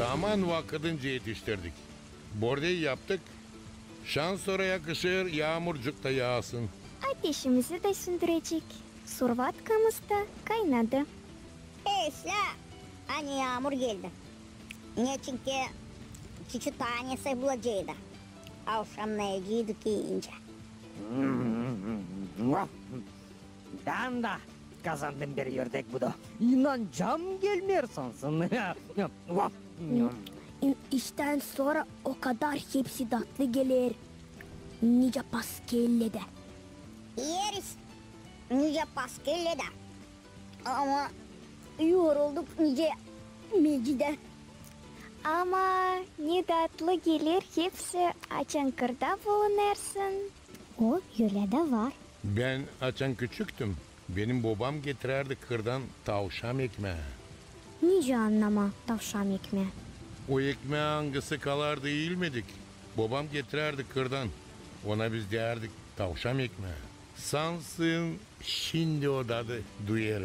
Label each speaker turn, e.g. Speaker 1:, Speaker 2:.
Speaker 1: Taman vakıdınca yetiştirdik. Bordeyi yaptık. Şans sonra yakışır, yağmurcuk da yağsın.
Speaker 2: Ateşimizi de söndürecek. Survatkamız da kaynadı.
Speaker 3: Esla, hani yağmur geldi. Ne çünkü çiçi tanesi bulacaktı. Avşamlayıcıydı giyince.
Speaker 4: Ben de kazandım bir yerdek bu da. İnancam gelmiyor sansın.
Speaker 2: İşten sonra o kadar hepsi tatlı gelir. Nice paskelle de.
Speaker 3: Yeriz. Nice paskelle de. Ama yorulduk nice mecide.
Speaker 2: Ama ne tatlı gelir hepsi açan kırda bulunarsın. O öyle de var.
Speaker 1: Ben açan küçüktüm. Benim babam getirirdi kırdan tavşan ekmeği.
Speaker 2: Nice anlama tavşan ekmeği.
Speaker 1: O ekmeği hangisi kalar değil miydik? Babam getirirdi kırdan. Ona biz derdik tavşan ekmeği. Sansın şimdi o tadı duyarım.